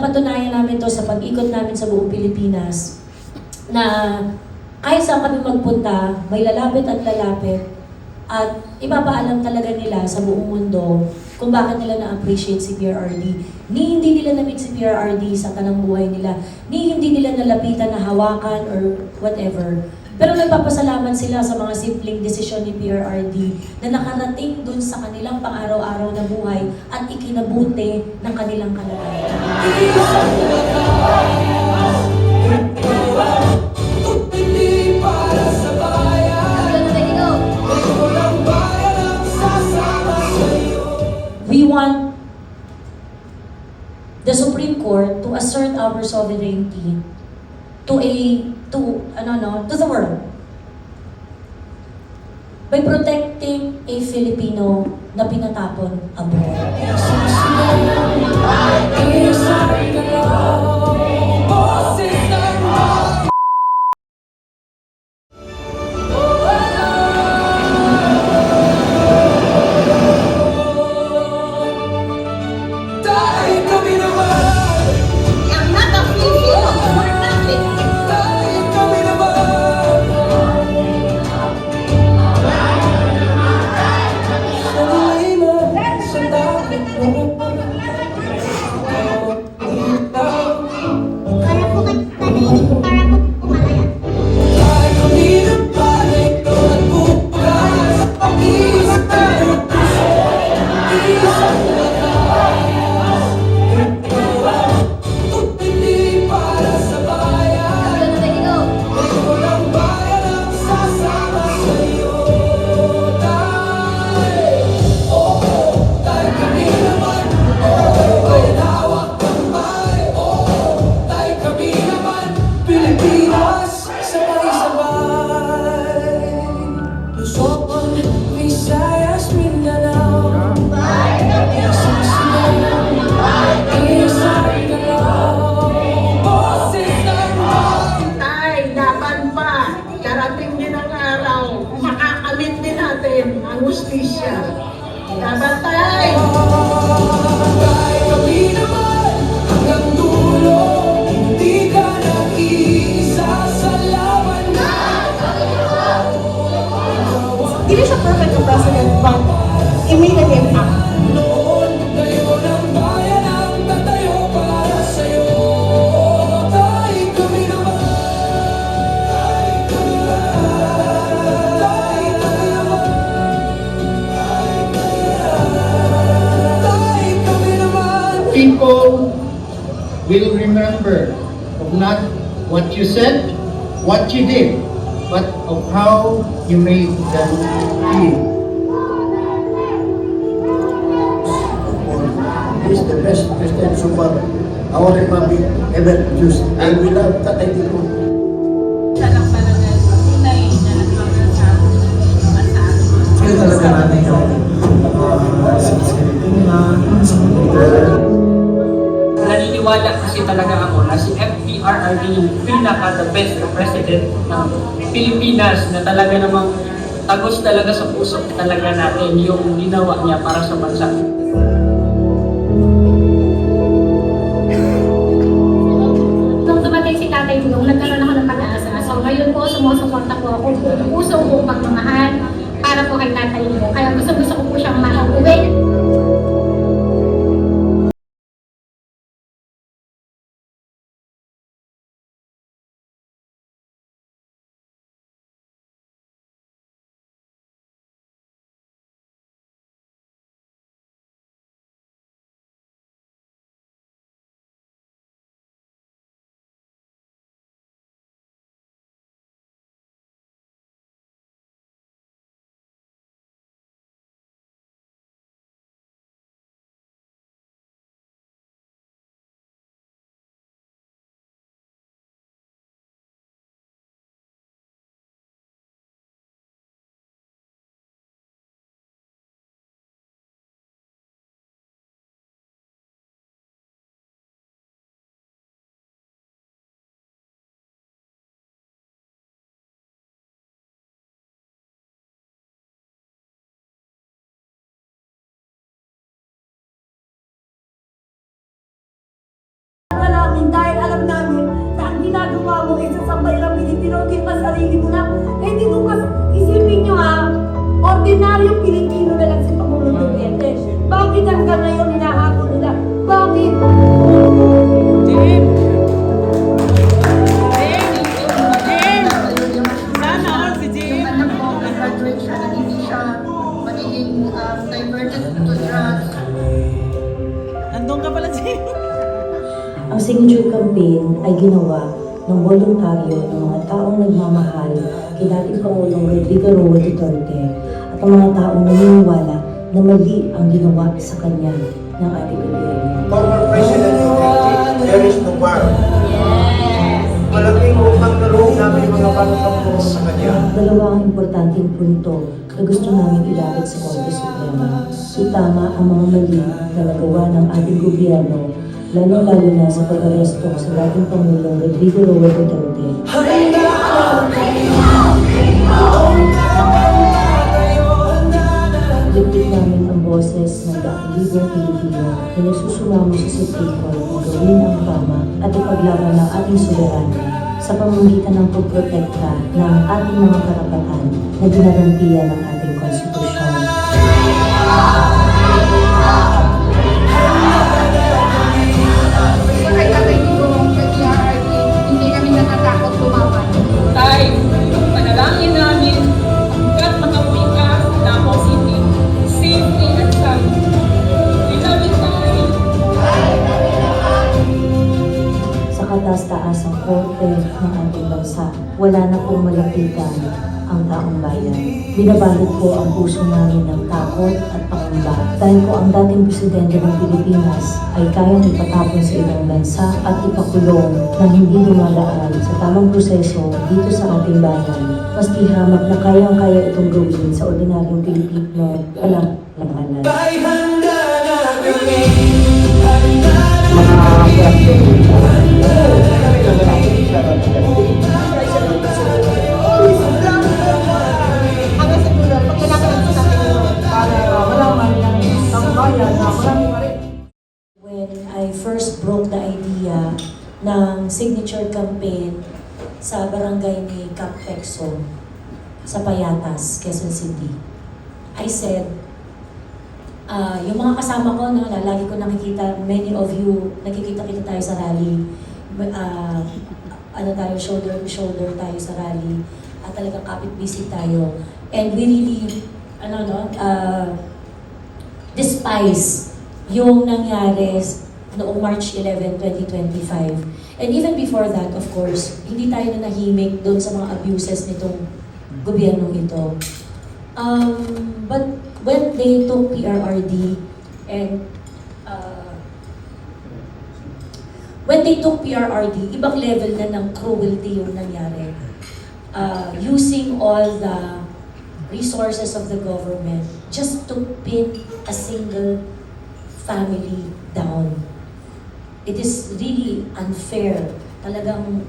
napatunayan namin to sa pag-ikot namin sa buong Pilipinas na kahit saan kami magpunta, may lalapit at ipapaalam talaga nila sa buong mundo kung bakit nila na-appreciate si PRRD. Ni hindi nila na-meet si PRRD sa tanang buhay nila, ni hindi nila nalapitan na hawakan or whatever. Pero nagpapasalamat sila sa mga simpleng desisyon ni PRRD na nakarating dun sa kanilang pang-araw-araw na buhay at ikinabuti ng kanilang kalagayan. We want the Supreme Court to assert our sovereignty to the world by protecting a Filipino na pinatapon abroad. Ang hustisya. Nabatay! Kami naman hanggang dulo, hindi ka nag-iisa sa laban na. Hindi siya perfect na president, but it made an impact. Noon, ngayon ang bayan ang tatayo para sa'yo. Dahil kami naman, people will remember of not what you said, what you did, but of how you made them feel. He is the best President so far our republic ever produced. And we love Tatay Digong. Siya lang talaga tunay na nagpapasama sa bansa. Kaya talaga natin yung naniniwala kasi talaga ako na si FPRRD yung pinaka-the best president ng Pilipinas na talaga namang tagos talaga sa puso talaga natin yung ginawa niya para sa bansa. Nung dumating si Tatay Digong, nagkaroon ako ng pag-asa. So ngayon po, sumusuporta po ako buong puso, buong pagmamahal para po kay Tatay Digong. Kaya gusto ko po siyang mauwi. ordinaryong Pilipino na lang si Pangulong Duterte. Bakit hanggang ngayon hinahabol nila? Bakit? Yung anak ko, graduate siya na hindi siya magiging diverted to drugs. Ang signature campaign ay ginawa ng voluntaryo ng mga taong nagmamahal kay dating Pangulong Rodrigo Roa Duterte at ang mga taong naniniwala na mali ang ginawa sa kanya ng ating gobyerno. Former President Duterte, there is no bar. Malaking utang na loob namin mga bata sa kanya. Dalawa ang importanteng punto na gusto namin ilapit sa Korte Suprema. Itama ang mga mali na nagawa ng ating gobyerno, lalo-lalo na sa pag-aresto sa dating Pangulong Rodrigo Roa Duterte. Lipit namin ang boses ng daang-libong Pilipino na nagsusumamo sa Supreme Court na gawin ang tama at ipaglaban ng ating soberanya sa pamamagitan ng pagprotekta ng ating mga karapatan na ginarantiya ng ating konstitusyon. So kay Tatay Digong, kay PRRD, hindi kami natatakot lumaban. Tay, panalangin namin hanggat makauwi ka sa Davao City, safety and sound. We love you, Tay. Sa kataas-taasang korte ng ating bansa, wala na pong malapitan ang taong bayan. Binabalot po ang puso namin ng takot at pangamba dahil po ang dating presidente ng Pilipinas ay kayang ipatapon sa ibang bansa at ipakulong nang hindi dumadaan sa tamang proseso dito sa ating bayan. Maski hamak na kayang-kaya itong gawin sa ordinaryong Pilipino, walang labanan. Ay handa na kami. Hanggang sa dulo, pag kailangan sa atin yun, para malaman ng ang bayan na marami pa rin. When I first broke the idea ng signature campaign sa barangay ni Cap Pexo sa Payatas, Quezon City, I said, yung mga kasama ko, no, na lagi ko nakikita, many of you, nakikita-kita tayo sa rally, shoulder to shoulder tayo sa rally, at talagang kapit-bisig tayo. And we really, despise yung nangyari noong March 11, 2025. And even before that, of course, hindi tayo nanahimik doon sa mga abuses nitong gobyernong ito. But when they took PRRD and when they took PRRD, ibang level na ng cruelty yung nangyari. Using all the resources of the government just to pin a single family down. It is really unfair. Talagang,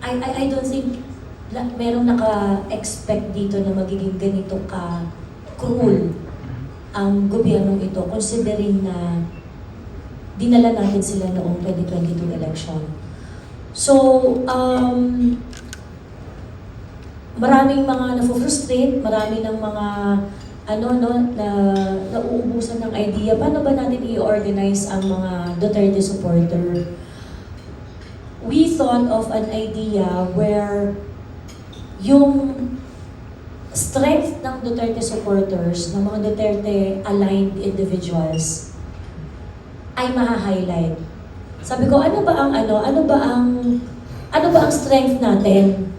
I don't think merong naka-expect dito na magiging ganito ka-cruel ang gobyernong ito, considering na dinala natin sila noong 2022 election. So, maraming mga na-frustrate, marami ng mga nauubusan ng idea. Paano ba natin i-organize ang mga Duterte supporter? We thought of an idea where yung strength ng Duterte supporters, ng mga Duterte-aligned individuals, ay maha-highlight. Sabi ko, ano ba ang strength natin?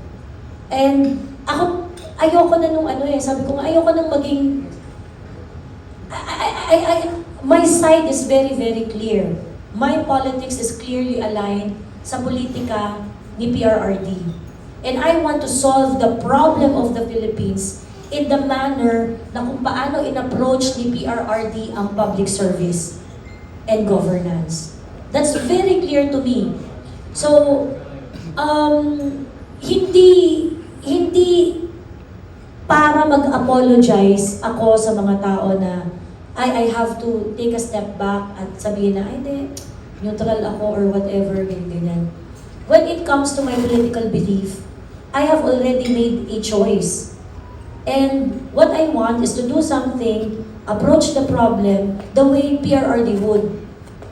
And ako, ayoko na nung sabi ko, ayoko nang maging, my side is very, very clear. My politics is clearly aligned sa politika ni PRRD. And I want to solve the problem of the Philippines in the manner na kung paano in-approach ni PRRD ang public service and governance. That's very clear to me. So, hindi para mag-apologize ako sa mga tao na I have to take a step back at sabihin na, hindi, neutral ako or whatever, ganyan. When it comes to my political belief, I have already made a choice. And what I want is to do something, approach the problem the way PRRD would.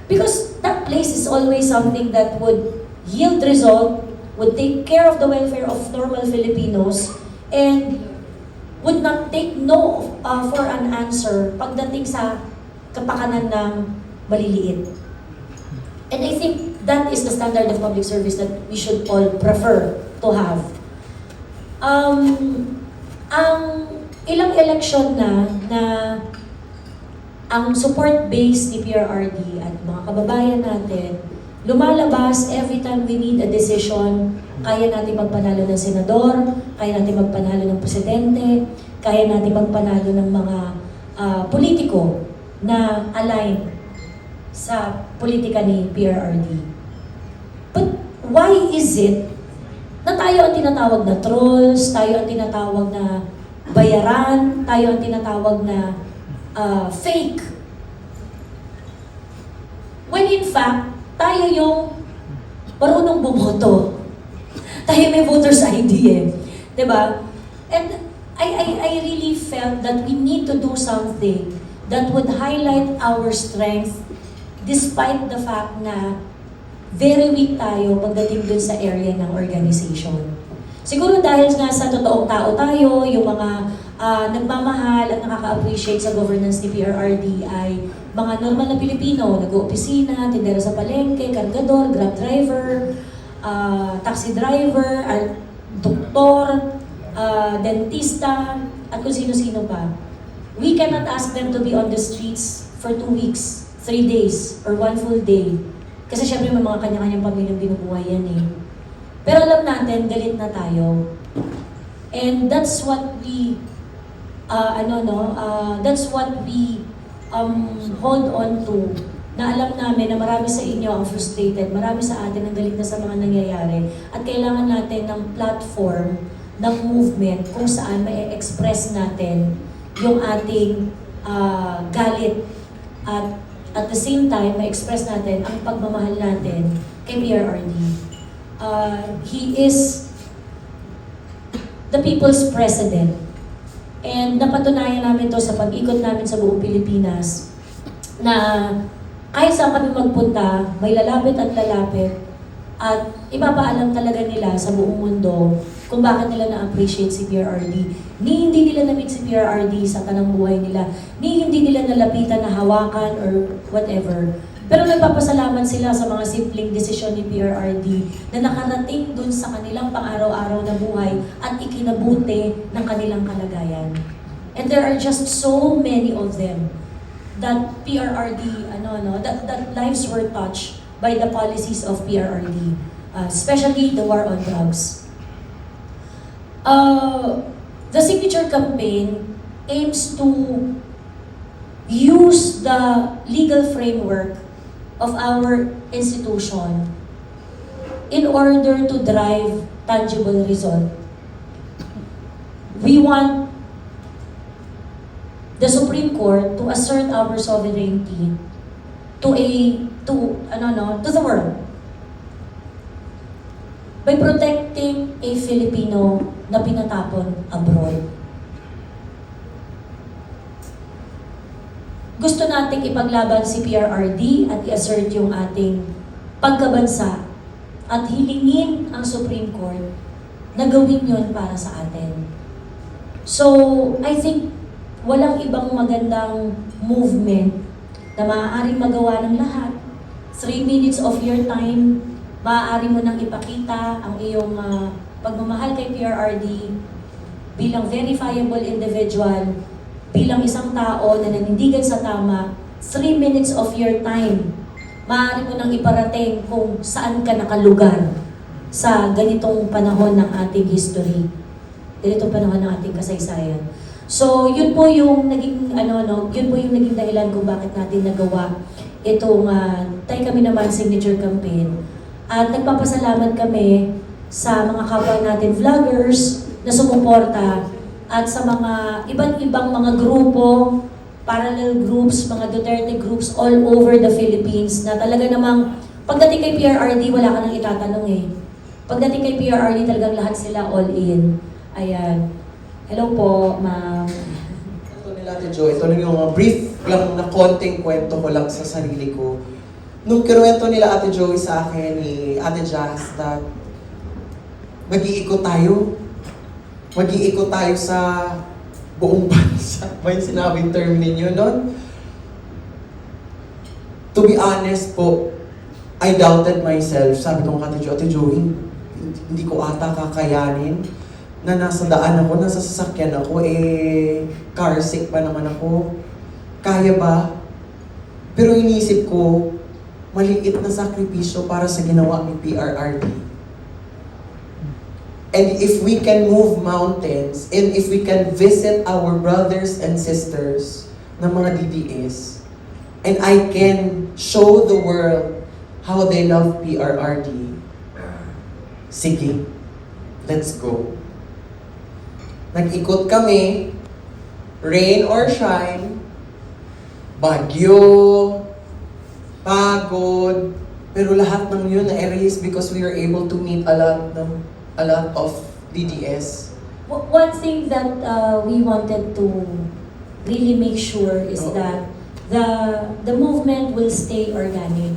Because that place is always something that would yield result, would take care of the welfare of normal Filipinos, and would not take no for an answer pagdating sa kapakanan ng maliliit. And I think that is the standard of public service that we should all prefer to have. Ang ilang eleksyon na ang support base ni PRRD at mga kababayan natin lumalabas every time we need a decision. Kaya natin magpanalo ng senador, kaya natin magpanalo ng presidente, kaya natin magpanalo ng mga politiko na align sa politika ni PRRD. But why is it na tayo ang tinatawag na trolls, tayo ang tinatawag na bayaran, tayo ang tinatawag na fake? When in fact, tayo yung marunong bumoto. Tayo may voter's ID eh. Diba? And I really felt that we need to do something that would highlight our strength despite the fact na very weak tayo pagdating dun sa area ng organization. Siguro dahil nga sa totoong tao tayo, yung mga nagmamahal at nakaka-appreciate sa governance ni PRRD ay mga normal na Pilipino, nag-oopisina, tindera sa palengke, kargador, grab driver, taxi driver, doktor, dentista, at kung sino-sino pa. We cannot ask them to be on the streets for 2 weeks, 3 days, or 1 full day. Kasi syempre may mga kanya-kanyang pamilyang binubuhay yan eh. Pero alam natin, galit na tayo. And that's what we, that's what we hold on to. Na alam namin na marami sa inyo ang frustrated, marami sa atin ang galit na sa mga nangyayari. At kailangan natin ng platform, ng movement, kung saan ma-express natin yung ating galit. At the same time, ma-express natin ang pagmamahal natin kay PRRD. He is the people's president. And napatunayan namin to sa pag-ikot namin sa buong Pilipinas na kahit saan kami magpunta, may lalapit at ipapaalam talaga nila sa buong mundo kung bakit nila na-appreciate si PRRD. Ni hindi nila na-meet si PRRD sa kanang buhay nila, ni hindi nila nalapitan na hawakan or whatever. Pero nagpapasalamat sila sa mga simpleng desisyon ni PRRD na nakarating dun sa kanilang pang-araw-araw na buhay at ikinabuti ng kanilang kalagayan. And there are just so many of them that PRRD, that lives were touched by the policies of PRRD, especially the war on drugs. The signature campaign aims to use the legal framework of our institution in order to drive tangible result. We want the Supreme Court to assert our sovereignty to the world by protecting a Filipino na pinatapon abroad. Gusto nating ipaglaban si PRRD at i-assert yung ating pagkabansa at hilingin ang Supreme Court na gawin yun para sa atin. So, I think walang ibang magandang movement na maaaring magawa ng lahat. 3 minutes of your time, maaari mo nang ipakita ang iyong pagmamahal kay PRRD bilang verifiable individual, bilang isang tao na nanindigan sa tama. 3 minutes of your time, maaari mo nang iparating kung saan ka nakalugar sa ganitong panahon ng ating history, ganitong panahon ng ating kasaysayan. So, yun po yung naging dahilan kung bakit natin nagawa itong Tay Kami Naman signature campaign. At nagpapasalamat kami sa mga kapwa natin vloggers na sumuporta at sa mga iba't ibang mga grupo, parallel groups, mga Duterte groups all over the Philippines na talaga namang pagdating kay PRRD, wala ka nang itatanong eh. Pagdating kay PRRD, talagang lahat sila all in. Ayan. Hello po, ma'am. Ate Jo, ito lang yung mga brief lang na konting kwento ko lang sa sarili ko. Nung kinuwento nila Ate Joey sa akin ni Ate Jazz that mag-iikot tayo. Mag-iikot tayo sa buong bansa. Ba yung sinabing term ninyo nun? To be honest po, I doubted myself. Sabi ko kay Ate Joey, hindi ko ata kakayanin na nasa daan ako, nasa sasakyan ako, car sick pa naman ako. Kaya ba? Pero inisip ko, maliit na sakripisyo para sa ginawa ni PRRD. And if we can move mountains, and if we can visit our brothers and sisters na mga DDS, and I can show the world how they love PRRD, sige, let's go. Nag-ikot kami, rain or shine, bagyo, pagod, pero lahat ng yun na-erase because we were able to meet a lot of DDS. One thing that we wanted to really make sure is Oo. that the movement will stay organic.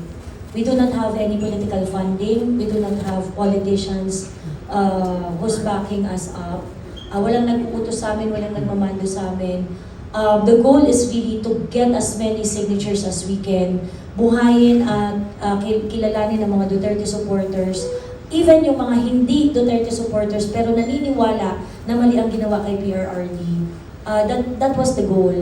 We do not have any political funding. We do not have politicians who's backing us up. Walang nag-uutos sa amin, walang nagmamando sa amin. The goal is really to get as many signatures as we can, buhayin at kilalanin ng mga Duterte supporters, even yung mga hindi Duterte supporters pero naniniwala na mali ang ginawa kay PRRD. That was the goal.